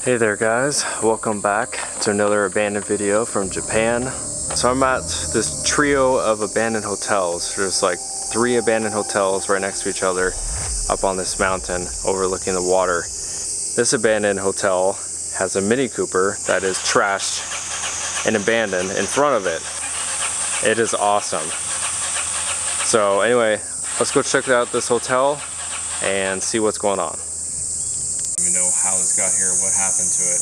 Hey there guys, welcome back to another abandoned video from Japan. So I'm at this trio of abandoned hotels. There's like 3 abandoned hotels right next to each other up on this mountain overlooking the water. This abandoned hotel has a Mini Cooper that is trashed and abandoned in front of it. It is awesome. So anyway, let's go check out this hotel and see what's going on. I don't even know how this got here, what happened to it.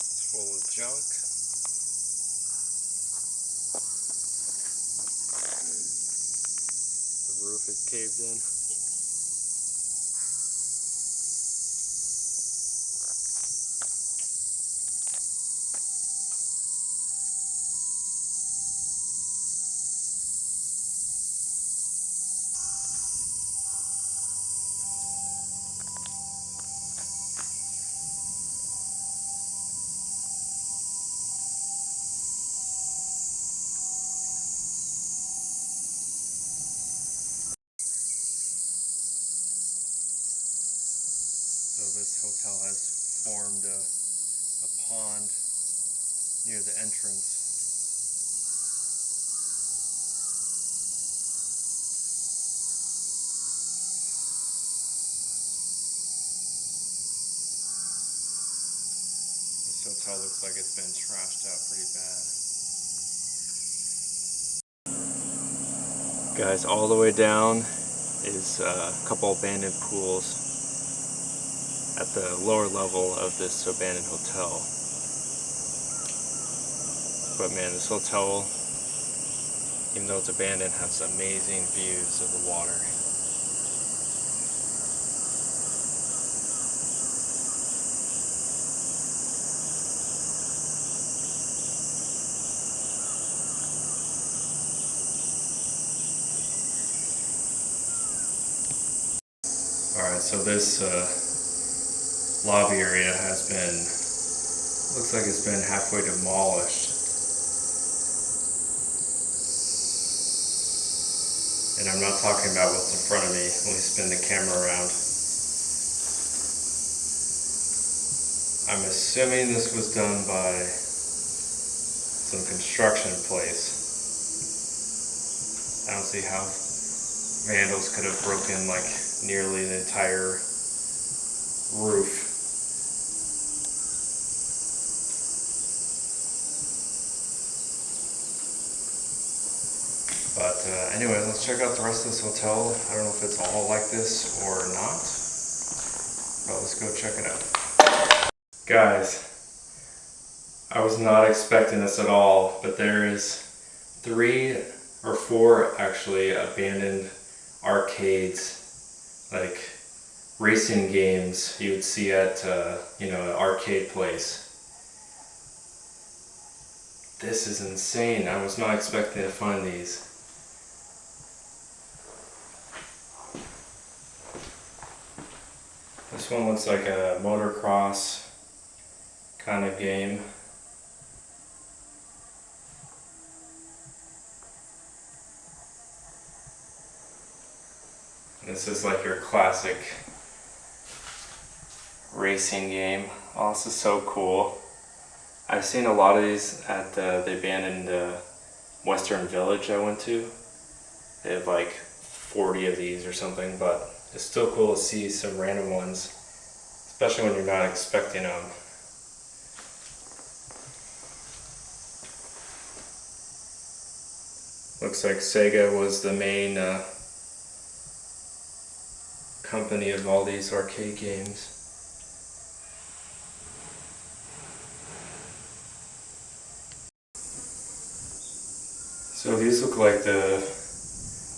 It's full of junk. The roof is caved in. So this hotel has formed a pond near the entrance. This hotel looks like it's been trashed out pretty bad. Guys, all the way down is a couple abandoned pools at the lower level of this abandoned hotel. But man, this hotel, even though it's abandoned, has amazing views of the water. Alright, so this lobby area has been, looks like it's been halfway demolished. And I'm not talking about what's in front of me. Let me spin the camera around. I'm assuming this was done by some construction place. I don't see how vandals could have broken like nearly the entire roof. But anyway, let's check out the rest of this hotel. I don't know if it's all like this or not, but let's go check it out. Guys, I was not expecting this at all, but there is 3 or 4 actually abandoned arcades, like racing games you would see at an arcade place. This is insane. I was not expecting to find these. This one looks like a motocross kind of game. This is like your classic racing game. Oh, this is so cool. I've seen a lot of these at the abandoned Western Village I went to. They have like 40 of these or something, but it's still cool to see some random ones, especially when you're not expecting them. Looks like Sega was the main company of all these arcade games. So these look like the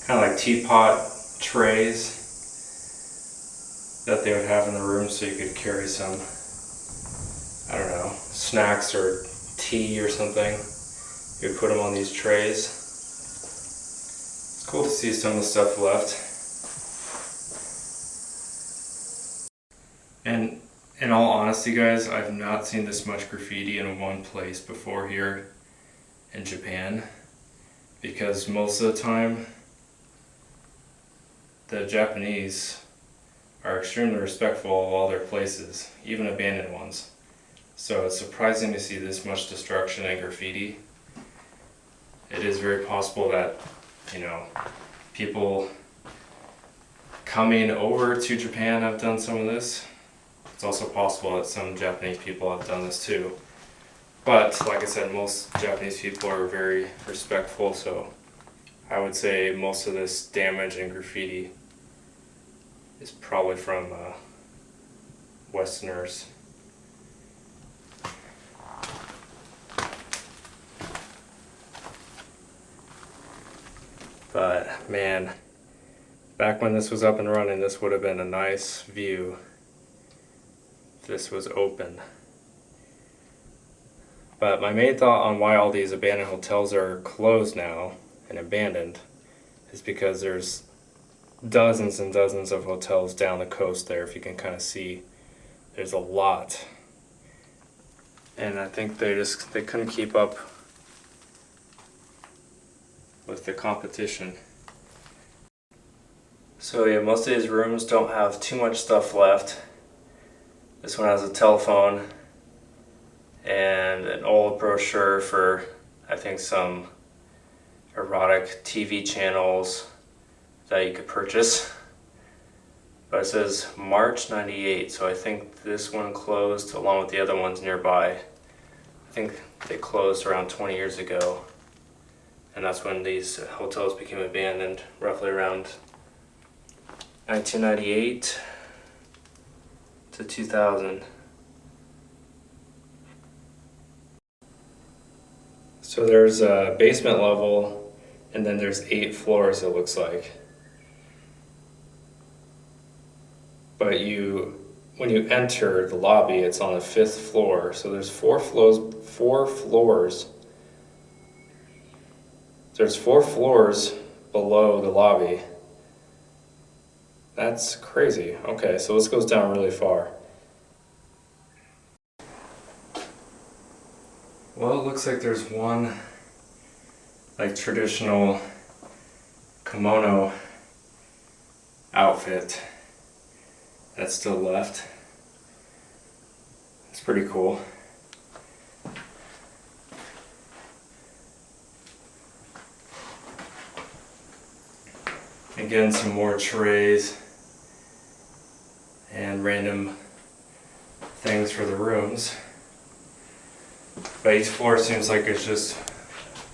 kind of like teapot trays that they would have in the room, so you could carry some, I don't know, snacks or tea or something. You would put them on these trays. It's cool to see some of the stuff left. And in all honesty, guys, I've not seen this much graffiti in one place before here in Japan, because most of the time the Japanese are extremely respectful of all their places, even abandoned ones. So it's surprising to see this much destruction and graffiti. It is very possible that, you know, people coming over to Japan have done some of this. It's also possible that some Japanese people have done this too. But like I said, most Japanese people are very respectful, so I would say most of this damage and graffiti is probably from Westerners. But man, back when this was up and running, this would have been a nice view. This was open. But my main thought on why all these abandoned hotels are closed now and abandoned is because there's dozens and dozens of hotels down the coast there. If you can kind of see, there's a lot. And I think they couldn't keep up with the competition. So yeah, most of these rooms don't have too much stuff left. This one has a telephone and an old brochure for, I think, some erotic TV channels that you could purchase. But it says March '98, so I think this one closed along with the other ones nearby. I think they closed around 20 years ago, and that's when these hotels became abandoned, roughly around 1998 to 2000. So there's a basement level, and then there's 8 floors, it looks like. But when you enter the lobby, it's on the 5th floor. So there's 4 floors. There's 4 floors below the lobby. That's crazy. Okay, so this goes down really far. Well, it looks like there's one like traditional kimono outfit that's still left. It's pretty cool. Again, some more trays and random things for the rooms. But each floor seems like it's just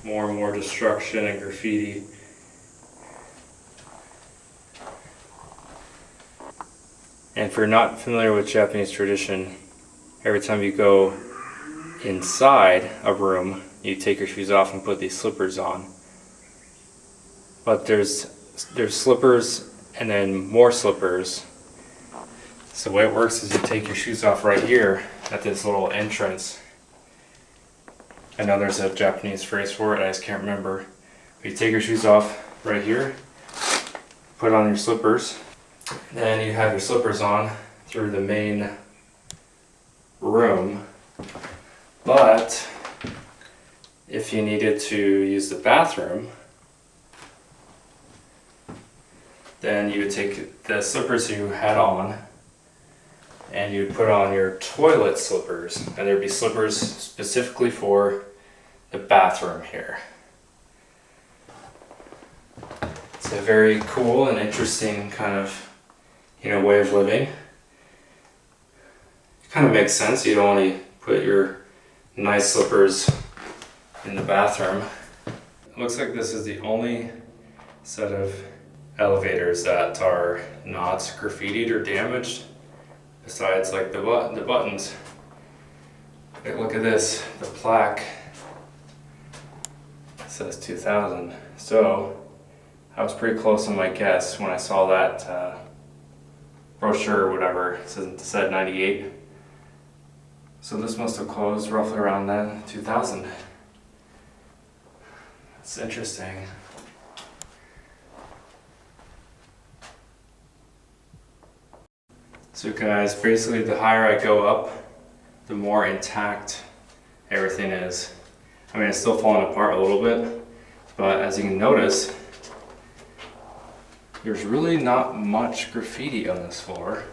more and more destruction and graffiti. And if you're not familiar with Japanese tradition, every time you go inside a room, you take your shoes off and put these slippers on. But there's slippers and then more slippers. So the way it works is you take your shoes off right here at this little entrance. I know there's a Japanese phrase for it, I just can't remember. But you take your shoes off right here, put on your slippers, then you have your slippers on through the main room. But if you needed to use the bathroom, then you would take the slippers you had on and you'd put on your toilet slippers, and there'd be slippers specifically for the bathroom here. It's a very cool and interesting kind of, way of living. It kind of makes sense. You don't want to put your nice slippers in the bathroom. It looks like this is the only set of elevators that are not graffitied or damaged, besides like the buttons. Look at this, the plaque says 2000. So I was pretty close on my guess when I saw that brochure or whatever. It said 98. So this must have closed roughly around then, 2000. It's interesting. So guys, basically the higher I go up, the more intact everything is. I mean, it's still falling apart a little bit, but as you can notice, there's really not much graffiti on this floor.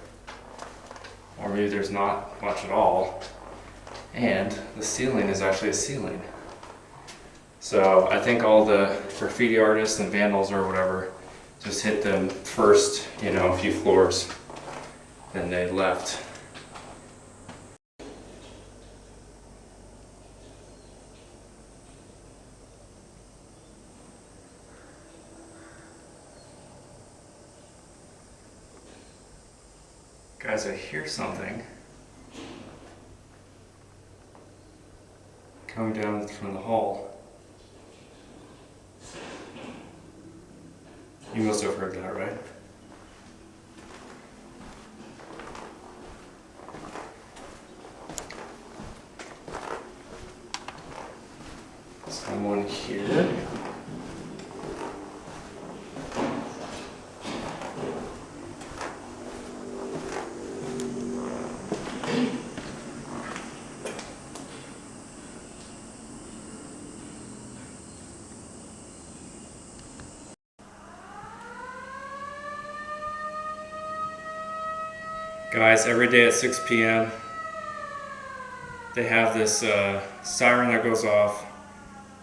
Or maybe there's not much at all. And the ceiling is actually a ceiling. So I think all the graffiti artists and vandals or whatever just hit them first, you know, a few floors, then they left. Guys, I hear something coming down from the hall. You must have heard that, right? Someone here. Guys, every day at 6 p.m. they have this siren that goes off,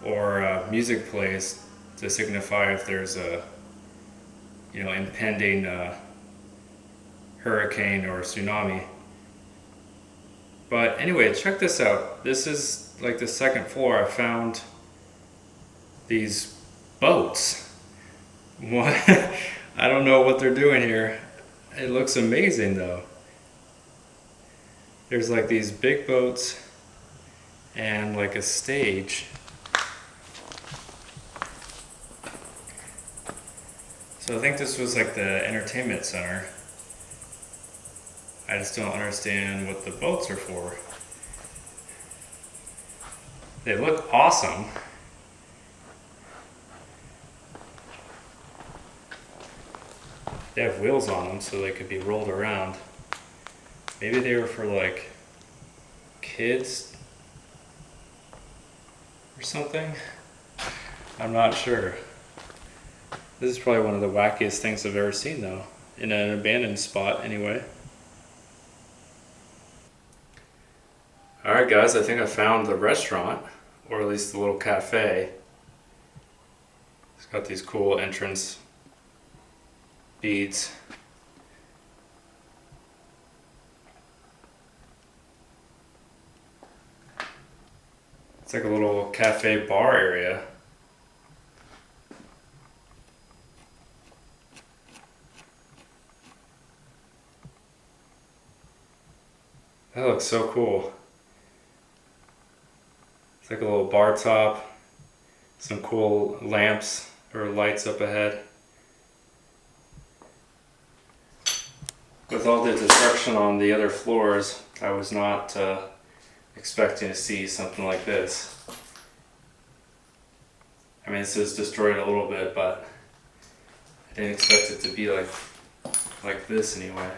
or music plays to signify if there's a, you know, impending hurricane or tsunami. But anyway, check this out. This is like the second floor. I found these boats. What? I don't know what they're doing here. It looks amazing though. There's like these big boats and like a stage. So I think this was like the entertainment center. I just don't understand what the boats are for. They look awesome. They have wheels on them so they could be rolled around. Maybe they were for like kids or something. I'm not sure. This is probably one of the wackiest things I've ever seen though, in an abandoned spot anyway. Alright guys, I think I found the restaurant, or at least the little cafe. It's got these cool entrance beads. It's like a little cafe bar area. That looks so cool. It's like a little bar top, some cool lamps or lights up ahead. With all the destruction on the other floors, I was not expecting to see something like this. I mean, this is destroyed a little bit, but I didn't expect it to be like this anyway.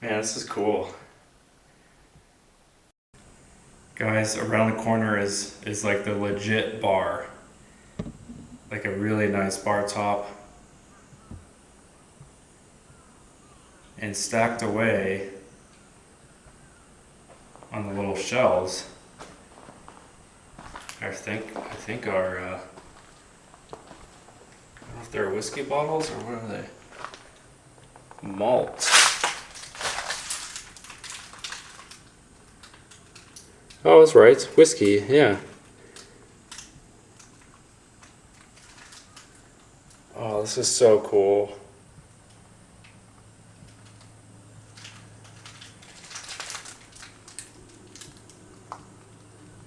Man, this is cool. Guys, around the corner is like the legit bar. Like a really nice bar top. And stacked away on the little shelves, I think are I don't know if they're whiskey bottles or what are they? Malt. Oh, that's right, whiskey, yeah. Oh, this is so cool.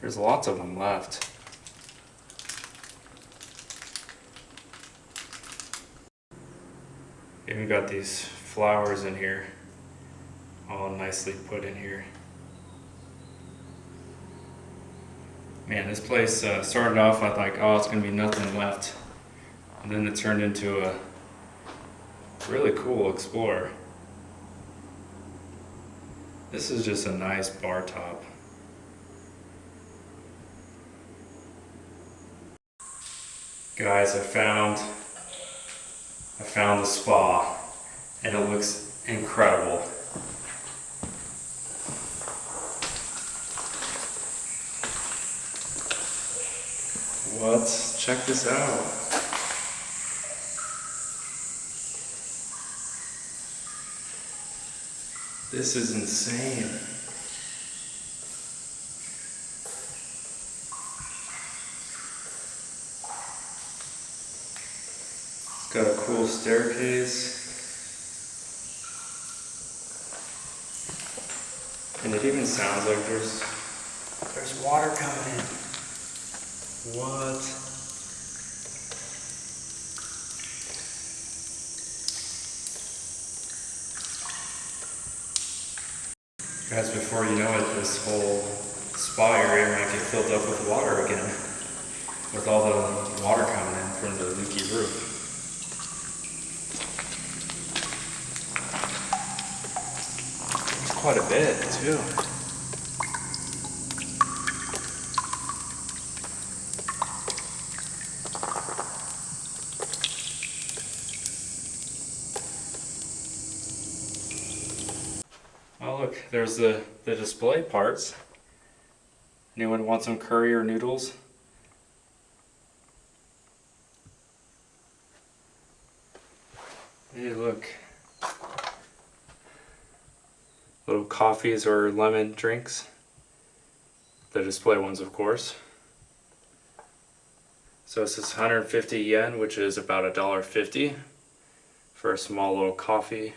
There's lots of them left. Even got these flowers in here, all nicely put in here. Man, this place started off, I thought, oh, it's gonna be nothing left. And then it turned into a really cool Explorer. This is just a nice bar top. Guys, I found the spa, and it looks incredible. What? Check this out. This is insane. It's got a cool staircase. And it even sounds like there's water coming in. What? Guys, before you know it, this whole spa area might get filled up with water again, with all the water coming in from the leaky roof. It's quite a bit, too. Oh look, there's the display parts. Anyone want some curry or noodles? Hey, look. Little coffees or lemon drinks. The display ones, of course. So this is 150 yen, which is about $1.50 for a small little coffee.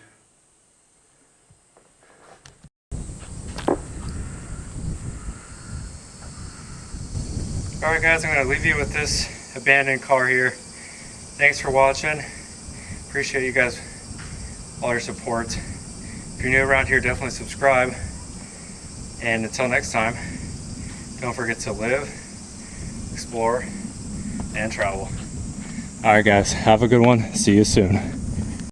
Alright guys, I'm going to leave you with this abandoned car here. Thanks for watching. Appreciate you guys, all your support. If you're new around here, definitely subscribe. And until next time, don't forget to live, explore, and travel. Alright guys, have a good one. See you soon.